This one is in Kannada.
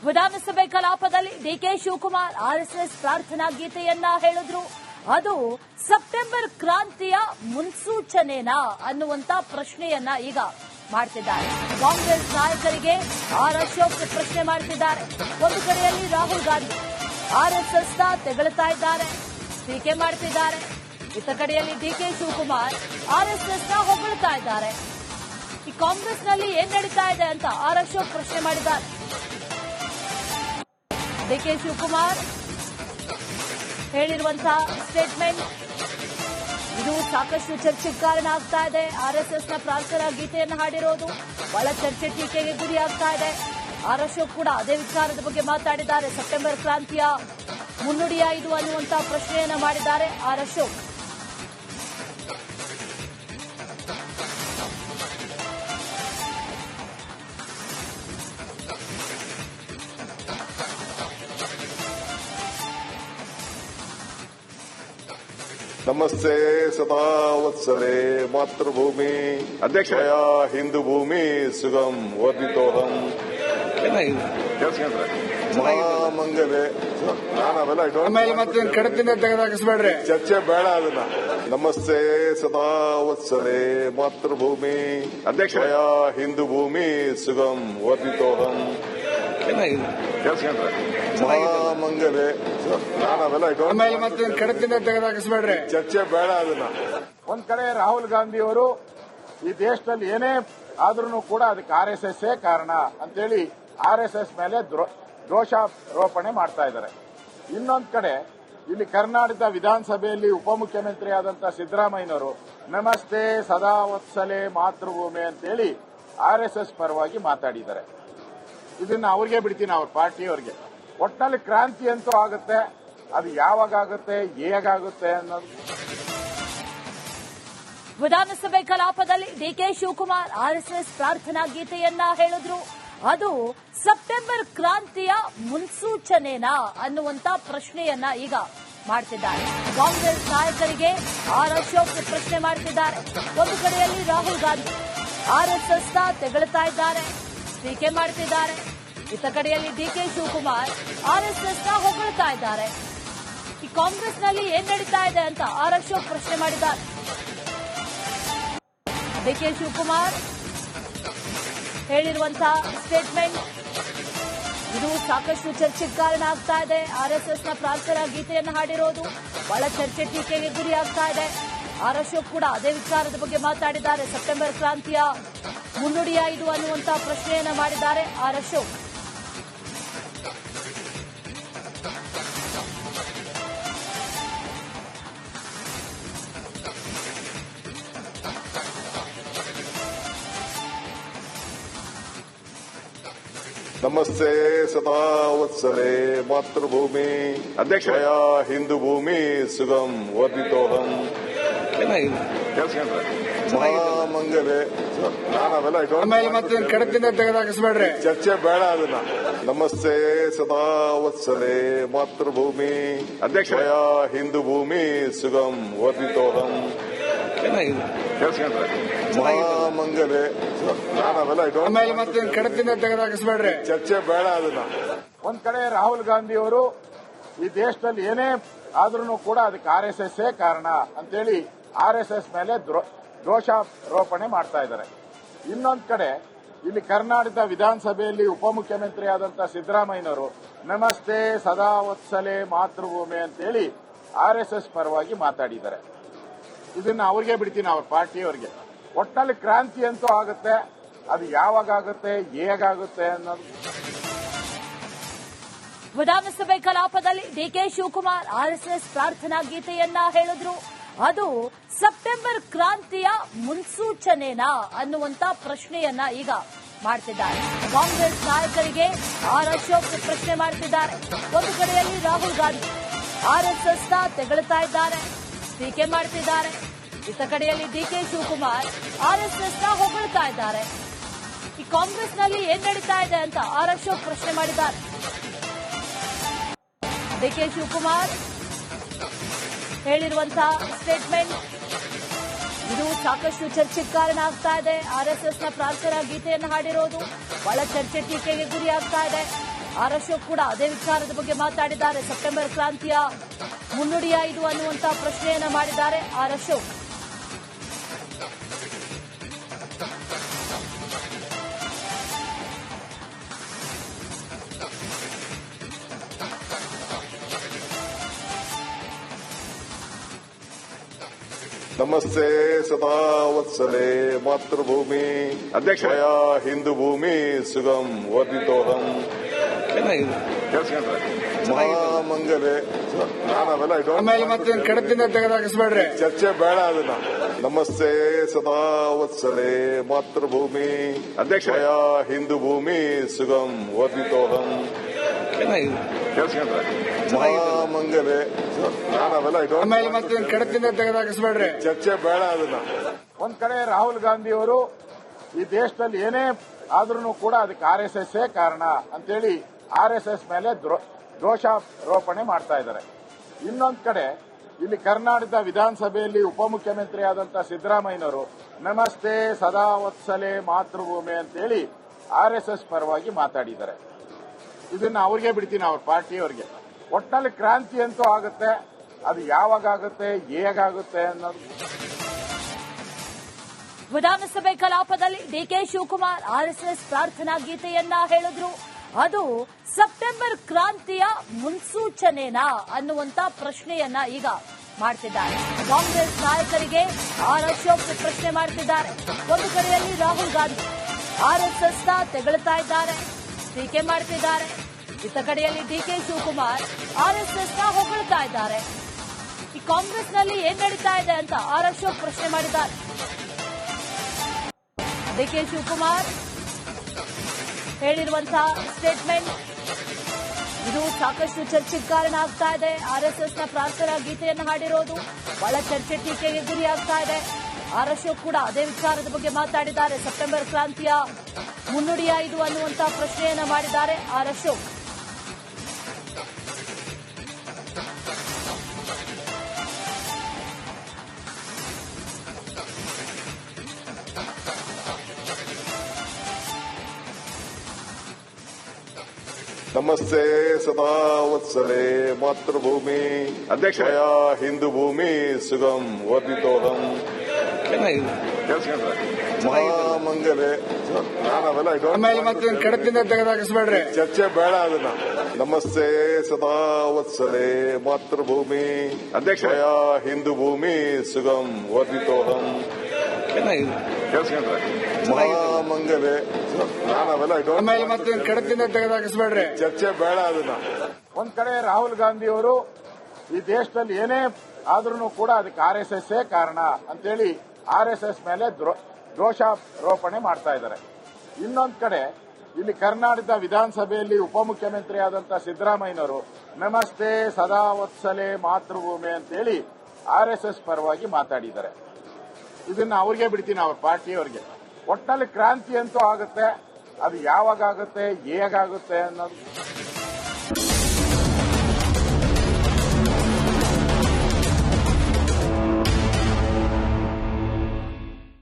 ವಿಧಾನಸಭೆ ಕಲಾಪದಲ್ಲಿ ಡಿಕೆ ಶಿವಕುಮಾರ್ ಆರ್ಎಸ್ಎಸ್ ಪ್ರಾರ್ಥನಾ ಗೀತೆಯನ್ನ ಹೇಳಿದ್ರು. ಅದು ಸೆಪ್ಟೆಂಬರ್ ಕ್ರಾಂತಿಯ ಮುನ್ಸೂಚನೆನಾ ಅನ್ನುವಂತ ಪ್ರಶ್ನೆಯನ್ನ ಈಗ ಮಾಡ್ತಿದ್ದಾರೆ. ಕಾಂಗ್ರೆಸ್ ನಾಯಕರಿಗೆ ಆರ್ ಅಶೋಕ್ ಪ್ರಶ್ನೆ ಮಾಡ್ತಿದ್ದಾರೆ. ಒಂದು ಕಡೆಯಲ್ಲಿ ರಾಹುಲ್ ಗಾಂಧಿ ಆರ್ಎಸ್ಎಸ್ ತೆಗಳ್ತಾ ಇದ್ದಾರೆ, ಟೀಕೆ ಮಾಡ್ತಿದ್ದಾರೆ. ಇತ್ತ ಕಡೆಯಲ್ಲಿ ಡಿಕೆ ಶಿವಕುಮಾರ್ ಆರ್ಎಸ್ಎಸ್ ಹೊಗಳ್ತಾ ಇದ್ದಾರೆ. ಈ ಕಾಂಗ್ರೆಸ್ನಲ್ಲಿ ಏನ್ ನಡೀತಾ ಇದೆ ಅಂತ ಆರ್ ಅಶೋಕ್ ಪ್ರಶ್ನೆ ಮಾಡಿದ್ದಾರೆ. ಡಿಕೆ ಶಿವಕುಮಾರ್ ಹೇಳಿರುವಂತಹ ಸ್ಟೇಟ್ಮೆಂಟ್ ಇದು ಸಾಕಷ್ಟು ಚರ್ಚೆಗೆ ಕಾರಣ ಆಗ್ತಾ ಇದೆ. ಆರ್ಎಸ್ಎಸ್ನ ಪ್ರಾರ್ಥನಾ ಗೀತೆಯನ್ನು ಹಾಡಿರೋದು ಬಹಳ ಚರ್ಚೆ ಟೀಕೆಗೆ ಗುರಿಯಾಗ್ತಾ ಇದೆ. ಆರ್ ಅಶೋಕ್ ಕೂಡ ಅದೇ ವಿಚಾರದ ಬಗ್ಗೆ ಮಾತಾಡಿದ್ದಾರೆ. ಸೆಪ್ಟೆಂಬರ್ ಕ್ರಾಂತಿಯ ಮುನ್ನುಡಿಯ ಇದು ಅನ್ನುವಂತಹ ಪ್ರಶ್ನೆಯನ್ನ ಮಾಡಿದ್ದಾರೆ ಆರ್ ಅಶೋಕ್. ನಮಸ್ತೆ ಸದಾ ವತ್ಸಲೆ ಮಾತೃಭೂಮಿ ಅಧ್ಯಕ್ಷಯ ಹಿಂದೂ ಭೂಮಿ ಸುಗಂ ವರ್ಧಿತೋಹಂ ಮಹಾಮಂಗಲೆ ಕಡತಿನ ತೆಗೆದಾಕಿಸ್ಬೇಡ್ರಿ, ಚರ್ಚೆ ಬೇಡ ಅದನ್ನ. ನಮಸ್ತೆ ಸದಾ ವತ್ಸಲೆ ಮಾತೃಭೂಮಿ ಅಧ್ಯಕ್ಷಯ ಹಿಂದೂ ಭೂಮಿ ಸುಗಂ ವರ್ಧಿತೋಹಂ ಮಹಾಮಂಗಲೆ ಕಡತಿನ ತೆಗೆದಾಕಿಸ್ಬೇಡ್ರಿ, ಚರ್ಚೆ ಬೇಡ ಅದನ್ನ. ಒಂದ್ ಕಡೆ ರಾಹುಲ್ ಗಾಂಧಿ ಅವರು ಈ ದೇಶದಲ್ಲಿ ಏನೇ ಆದ್ರೂ ಕೂಡ ಅದಕ್ಕೆ ಆರ್ಎಸ್ಎಸ್ ಕಾರಣ ಅಂತೇಳಿ ಆರ್ಎಸ್ಎಸ್ ಮೇಲೆ ದೋಷಾರೋಪಣೆ ಮಾಡ್ತಾ ಇದ್ದಾರೆ. ಇನ್ನೊಂದ್ ಕಡೆ ಇಲ್ಲಿ ಕರ್ನಾಟಕ ವಿಧಾನಸಭೆಯಲ್ಲಿ ಉಪಮುಖ್ಯಮಂತ್ರಿ ಆದಂತಹ ಸಿದ್ದರಾಮಯ್ಯನವರು ನಮಸ್ತೆ ಸದಾ ವತ್ಸಲೆ ಮಾತೃಭೂಮಿ ಅಂತೇಳಿ ಆರ್ಎಸ್ಎಸ್ ಪರವಾಗಿ ಮಾತಾಡಿದ್ದಾರೆ. ಇದನ್ನ ಅವ್ರಿಗೆ ಬಿಡ್ತೀನಿ, ಅವ್ರ ಪಾರ್ಟಿಯವ್ರಿಗೆ. ಒಟ್ಟಿನಲ್ಲಿ ಕ್ರಾಂತಿ ಅಂತೂ ಆಗುತ್ತೆ, ಅದು ಯಾವಾಗ ಆಗುತ್ತೆ ಹೇಗಾಗುತ್ತೆ ಅನ್ನೋದು. ವಿಧಾನಸಭೆ ಕಲಾಪದಲ್ಲಿ ಡಿಕೆ ಶಿವಕುಮಾರ್ ಆರ್ಎಸ್ಎಸ್ ಪ್ರಾರ್ಥನಾ ಗೀತೆಯನ್ನ ಹೇಳಿದ್ರು. ಅದು ಸೆಪ್ಟೆಂಬರ್ ಕ್ರಾಂತಿಯ ಮುನ್ಸೂಚನೆನಾ ಅನ್ನುವಂತ ಪ್ರಶ್ನೆಯನ್ನ ಈಗ ಮಾಡ್ತಿದ್ದಾರೆ. ಕಾಂಗ್ರೆಸ್ ನಾಯಕರಿಗೆ ಆರ್ ಅಶೋಕ್ ಪ್ರಶ್ನೆ ಮಾಡ್ತಿದ್ದಾರೆ. ಒಂದು ಕಡೆಯಲ್ಲಿ ರಾಹುಲ್ ಗಾಂಧಿ ಆರ್ಎಸ್ಎಸ್ ತೆಗಳ್ತಾ ಇದ್ದಾರೆ, ಟೀಕೆ ಮಾಡ್ತಿದ್ದಾರೆ. ಇತ್ತ ಕಡೆಯಲ್ಲಿ ಡಿಕೆ ಶಿವಕುಮಾರ್ ಆರ್ಎಸ್ಎಸ್ ಹೊಗಳ್ತಾ ಇದ್ದಾರೆ. ಈ ಕಾಂಗ್ರೆಸ್ನಲ್ಲಿ ಏನ್ ನಡೀತಾ ಇದೆ ಅಂತ ಆರ್ ಅಶೋಕ್ ಪ್ರಶ್ನೆ ಮಾಡಿದ್ದಾರೆ. ಡಿಕೆ ಶಿವಕುಮಾರ್ ಹೇಳಿರುವಂತಹ ಸ್ಟೇಟ್ಮೆಂಟ್ ಇದು ಸಾಕಷ್ಟು ಚರ್ಚೆಗೆ ಕಾರಣ ಆಗ್ತಾ ಇದೆ. ಆರ್ಎಸ್ಎಸ್ನ ಪ್ರಾರ್ಥನಾ ಗೀತೆಯನ್ನು ಹಾಡಿರೋದು ಬಹಳ ಚರ್ಚೆ ಟೀಕೆಗೆ ಗುರಿಯಾಗ್ತಾ ಇದೆ. ಆರ್ ಅಶೋಕ್ ಕೂಡ ಅದೇ ವಿಚಾರದ ಬಗ್ಗೆ ಮಾತಾಡಿದ್ದಾರೆ. ಸೆಪ್ಟೆಂಬರ್ ಕ್ರಾಂತಿಯ ಮುನ್ನುಡಿಯ ಇದು ಅನ್ನುವಂತಹ ಪ್ರಶ್ನೆಯನ್ನ ಮಾಡಿದ್ದಾರೆ ಆರ್ ಅಶೋಕ್. ನಮಸ್ತೆ ಸದಾ ವತ್ಸಲೆ ಮಾತೃಭೂಮಿ ಅಧ್ಯಕ್ಷಯ ಹಿಂದೂ ಭೂಮಿ ಸುಗಂ ವರ್ಧಿತೋಹಂ ಮಹಾಮಂಗಲೆ ಕಡತಿನ ತೆಗೆದಾಕಿಸ್ಬೇಡ್ರಿ, ಚರ್ಚೆ ಬೇಡ ಅದನ್ನ. ನಮಸ್ತೆ ಸದಾ ವತ್ಸಲೆ ಮಾತೃಭೂಮಿ ಅಧ್ಯಕ್ಷಯ ಹಿಂದೂ ಭೂಮಿ ಸುಗಂ ವರ್ಧಿತೋಹಂ ಮಹಾಮಂಗಲೆ ಕಡತಿನ ತೆಗೆದಾಕಿಸ್ಬೇಡ್ರಿ, ಚರ್ಚೆ ಬೇಡ ಅದನ್ನ. ಒಂದ್ ಕಡೆ ರಾಹುಲ್ ಗಾಂಧಿ ಅವರು ಈ ದೇಶದಲ್ಲಿ ಏನೇ ಆದ್ರೂ ಕೂಡ ಅದಕ್ಕೆ ಆರ್ಎಸ್ಎಸ್ ಕಾರಣ ಅಂತೇಳಿ ಆರ್ಎಸ್ಎಸ್ ಮೇಲೆ ದೋಷಾರೋಪಣೆ ಮಾಡ್ತಾ ಇದ್ದಾರೆ. ಇನ್ನೊಂದ್ ಕಡೆ ಇಲ್ಲಿ ಕರ್ನಾಟಕ ವಿಧಾನಸಭೆಯಲ್ಲಿ ಉಪಮುಖ್ಯಮಂತ್ರಿ ಆದಂತಹ ಸಿದ್ದರಾಮಯ್ಯನವರು ನಮಸ್ತೆ ಸದಾ ವತ್ಸಲೆ ಮಾತೃಭೂಮಿ ಅಂತೇಳಿ ಆರ್ಎಸ್ಎಸ್ ಪರವಾಗಿ ಮಾತಾಡಿದ್ದಾರೆ. ಇದನ್ನ ಅವ್ರಿಗೆ ಬಿಡ್ತೀನಿ, ಅವ್ರ ಪಾರ್ಟಿಯವ್ರಿಗೆ. ಒಟ್ಟಿನಲ್ಲಿ ಕ್ರಾಂತಿ ಅಂತೂ ಆಗುತ್ತೆ, ಅದು ಯಾವಾಗ ಆಗುತ್ತೆ ಹೇಗಾಗುತ್ತೆ ಅನ್ನೋದು. ವಿಧಾನಸಭೆ ಕಲಾಪದಲ್ಲಿ ಡಿಕೆ ಶಿವಕುಮಾರ್ ಆರ್ಎಸ್ಎಸ್ ಪ್ರಾರ್ಥನಾ ಗೀತೆಯನ್ನ ಹೇಳಿದ್ರು. ಅದು ಸೆಪ್ಟೆಂಬರ್ ಕ್ರಾಂತಿಯ ಮುನ್ಸೂಚನೆನಾ ಅನ್ನುವಂತ ಪ್ರಶ್ನೆಯನ್ನ ಈಗ ಮಾಡ್ತಿದ್ದಾರೆ. ಕಾಂಗ್ರೆಸ್ ನಾಯಕರಿಗೆ ಆರ್ ಅಶೋಕ್ ಪ್ರಶ್ನೆ ಮಾಡ್ತಿದ್ದಾರೆ. ಒಂದು ಕಡೆಯಲ್ಲಿ ರಾಹುಲ್ ಗಾಂಧಿ ಆರ್ಎಸ್ಎಸ್ ತೆಗಳ್ತಾ ಇದ್ದಾರೆ, ಟೀಕೆ ಮಾಡ್ತಿದ್ದಾರೆ. ಇತ್ತ ಕಡೆಯಲ್ಲಿ ಡಿಕೆ ಶಿವಕುಮಾರ್ ಆರ್ಎಸ್ಎಸ್ ಹೊಗಳ್ತಾ ಇದ್ದಾರೆ. ಈ ಕಾಂಗ್ರೆಸ್ನಲ್ಲಿ ಏನ್ ನಡೀತಾ ಇದೆ ಅಂತ ಆರ್ ಅಶೋಕ್ ಪ್ರಶ್ನೆ ಮಾಡಿದ್ದಾರೆ. ಡಿಕೆ ಶಿವಕುಮಾರ್ ಹೇಳಿರುವಂತಹ ಸ್ಟೇಟ್ಮೆಂಟ್ ಇದು ಸಾಕಷ್ಟು ಚರ್ಚೆಗೆ ಕಾರಣ ಆಗ್ತಾ ಇದೆ. ಆರ್ಎಸ್ಎಸ್ನ ಪ್ರಾರ್ಥನಾ ಗೀತೆಯನ್ನು ಹಾಡಿರೋದು ಬಹಳ ಚರ್ಚೆ ಟೀಕೆಗೆ ಗುರಿಯಾಗ್ತಾ ಇದೆ. ಆರ್ ಅಶೋಕ್ ಕೂಡ ಅದೇ ವಿಚಾರದ ಬಗ್ಗೆ ಮಾತಾಡಿದ್ದಾರೆ. ಸೆಪ್ಟೆಂಬರ್ ಕ್ರಾಂತಿಯ ಮುನ್ನುಡಿಯ ಇದು ಅನ್ನುವಂತ ಪ್ರಶ್ನೆಯನ್ನ ಮಾಡಿದ್ದಾರೆ ಆರ್ ಅಶೋಕ್. ನಮಸ್ತೆ ಸದಾ ವತ್ಸಲೆ ಮಾತೃಭೂಮಿ ಅಧ್ಯಕ್ಷ ಹಿಂದೂ ಭೂಮಿ ಸುಗಂ ವರ್ಧಿತೋಹಂ ಮಹಾಮಂಗಲೆ. ನಾವೆಲ್ಲ ಆಮೇಲೆ ಮತ್ತೆ ಕಡದಿಂದ ತೆಗೆದಾಕಿಸ್ಬೇಡ್ರಿ. ಚರ್ಚೆ ಬೇಡ ಅದನ್ನ. ನಮಸ್ತೆ ಸದಾ ವತ್ಸಲೆ ಮಾತೃಭೂಮಿ ಅಧ್ಯಕ್ಷ ಹಿಂದೂ ಭೂಮಿ ಸುಗಂ ವರ್ಧಿತೋಹಂ ಮಹಾಮಂಗಲೆ. ನಾವೆಲ್ಲ ಆಮೇಲೆ ಮತ್ತೆ ಕಡದಿಂದ ತೆಗೆದಾಕಿಸ್ಬೇಡ್ರಿ. ಚರ್ಚೆ ಬೇಡ ಅದನ್ನ. ಒಂದ್ ಕಡೆ ರಾಹುಲ್ ಗಾಂಧಿ ಅವರು ಈ ದೇಶದಲ್ಲಿ ಏನೇ ಆದ್ರೂ ಕೂಡ ಅದಕ್ಕೆ RSS ಕಾರಣ ಅಂತೇಳಿ RSS ಮೇಲೆ ದೋಷಾರೋಪಣೆ ಮಾಡ್ತಾ ಇದ್ದಾರೆ. ಇನ್ನೊಂದ್ ಕಡೆ ಇಲ್ಲಿ ಕರ್ನಾಟಕದ ವಿಧಾನಸಭೆಯಲ್ಲಿ ಉಪಮುಖ್ಯಮಂತ್ರಿ ಆದಂತಹ ಸಿದ್ದರಾಮಯ್ಯನವರು ನಮಸ್ತೆ ಸದಾ ವತ್ಸಲೆ ಮಾತೃಭೂಮಿ ಅಂತೇಳಿ RSS ಪರವಾಗಿ ಮಾತಾಡಿದ್ದಾರೆ. ಇದನ್ನ ಅವ್ರಿಗೆ ಬಿಡ್ತೀನಿ, ಅವ್ರ ಪಾರ್ಟಿಯವರಿಗೆ. ಒಟ್ಟಿನಲ್ಲಿ ಕ್ರಾಂತಿ ಅಂತೂ ಆಗುತ್ತೆ, ಅದು ಯಾವಾಗ ಆಗುತ್ತೆ ಹೇಗಾಗುತ್ತೆ ಅನ್ನೋದು. ವಿಧಾನಸಭೆ ಕಲಾಪದಲ್ಲಿ ಡಿಕೆ ಶಿವಕುಮಾರ್ RSS ಪ್ರಾರ್ಥನಾ ಗೀತೆಯನ್ನ ಹೇಳಿದ್ರು. ಅದು ಸೆಪ್ಟೆಂಬರ್ ಕ್ರಾಂತಿಯ ಮುನ್ಸೂಚನೆನಾ ಅನ್ನುವಂತ ಪ್ರಶ್ನೆಯನ್ನ ಈಗ ಮಾಡ್ತಿದ್ದಾರೆ. ಕಾಂಗ್ರೆಸ್ ನಾಯಕರಿಗೆ ಆರ್ ಅಶೋಕ್ ಪ್ರಶ್ನೆ ಮಾಡ್ತಿದ್ದಾರೆ. ಒಂದು ಕಡೆಯಲ್ಲಿ ರಾಹುಲ್ ಗಾಂಧಿ RSS ತೆಗಳ್ತಾ ಇದ್ದಾರೆ, ಟೀಕೆ ಮಾಡ್ತಿದ್ದಾರೆ. ಇತ್ತ ಕಡೆಯಲ್ಲಿ ಡಿಕೆ ಶಿವಕುಮಾರ್ RSS ಹೊಗಳ್ತಾ ಇದ್ದಾರೆ. ಈ ಕಾಂಗ್ರೆಸ್ನಲ್ಲಿ ಏನ್ ನಡೀತಾ ಇದೆ ಅಂತ ಆರ್ ಅಶೋಕ್ ಪ್ರಶ್ನೆ ಮಾಡಿದ್ದಾರೆ. ಡಿಕೆ ಶಿವಕುಮಾರ್ ಹೇಳಿರುವಂತಹ ಸ್ಟೇಟ್ಮೆಂಟ್ ಇದು ಸಾಕಷ್ಟು ಚರ್ಚೆಗೆ ಕಾರಣ ಆಗ್ತಾ ಇದೆ. RSS ಪ್ರಾರ್ಥನಾ ಗೀತೆಯನ್ನು ಹಾಡಿರೋದು ಬಹಳ ಚರ್ಚೆ ಟೀಕೆಗೆ ಗುರಿಯಾಗ್ತಾ ಇದೆ. ಆರ್ ಅಶೋಕ್ ಕೂಡ ಅದೇ ವಿಚಾರದ ಬಗ್ಗೆ ಮಾತಾಡಿದ್ದಾರೆ. ಸೆಪ್ಟೆಂಬರ್ ಕ್ರಾಂತಿಯ ಮುನ್ನುಡಿಯ ಇದು ಅನ್ನುವಂತ ಪ್ರಶ್ನೆಯನ್ನ ಮಾಡಿದ್ದಾರೆ ಆರ್ ಅಶೋಕ್. ನಮಸ್ತೆ ಸದಾ ವತ್ಸಲೆ ಮಾತೃಭೂಮಿ ಅಧ್ಯಕ್ಷ ಹಿಂದೂ ಭೂಮಿ ಸುಗಂ ವರ್ಧಿತೋಹಂ ಮಹಾಮಂಗಲೆ. ನಾವೆಲ್ಲ ಆಮೇಲೆ ಮತ್ತೆ ಕಡದಿಂದ ತೆಗೆದಾಕಿಸ್ಬೇಡ್ರಿ. ಚರ್ಚೆ ಬೇಡ ಅದನ್ನ. ನಮಸ್ತೆ ಸದಾ ವತ್ಸಲೆ ಮಾತೃಭೂಮಿ ಅಧ್ಯಕ್ಷ ಹಿಂದೂ ಭೂಮಿ ಸುಗಂ ವರ್ಧಿತೋಹಂ ಮಹಾಮಂಗಲೆ. ನಾವೆಲ್ಲ ಆಮೇಲೆ ಮತ್ತೆ ಕಡದಿಂದ ತೆಗೆದಾಕಿಸ್ಬೇಡ್ರಿ. ಚರ್ಚೆ ಬೇಡ ಅದನ್ನ. ಒಂದ್ ಕಡೆ ರಾಹುಲ್ ಗಾಂಧಿ ಅವರು ಈ ದೇಶದಲ್ಲಿ ಏನೇ ಆದ್ರೂ ಕೂಡ ಅದಕ್ಕೆ RSS ಕಾರಣ ಅಂತೇಳಿ RSS ಮೇಲೆ ದೋಷಾರೋಪಣೆ ಮಾಡ್ತಾ ಇದ್ದಾರೆ. ಇನ್ನೊಂದ್ ಕಡೆ ಇಲ್ಲಿ ಕರ್ನಾಟಕದ ವಿಧಾನಸಭೆಯಲ್ಲಿ ಉಪಮುಖ್ಯಮಂತ್ರಿ ಆದಂತಹ ಸಿದ್ದರಾಮಯ್ಯನವರು ನಮಸ್ತೆ ಸದಾ ವತ್ಸಲೆ ಮಾತೃಭೂಮಿ ಅಂತೇಳಿ RSS ಪರವಾಗಿ ಮಾತಾಡಿದ್ದಾರೆ. ಇದನ್ನ ಅವ್ರಿಗೆ ಬಿಡ್ತೀನಿ, ಅವ್ರ ಪಾರ್ಟಿಯವರಿಗೆ. ಒಟ್ಟಿನಲ್ಲಿ ಕ್ರಾಂತಿ ಅಂತೂ ಆಗುತ್ತೆ, ಅದು ಯಾವಾಗ ಆಗುತ್ತೆ ಹೇಗಾಗುತ್ತೆ ಅನ್ನೋದು.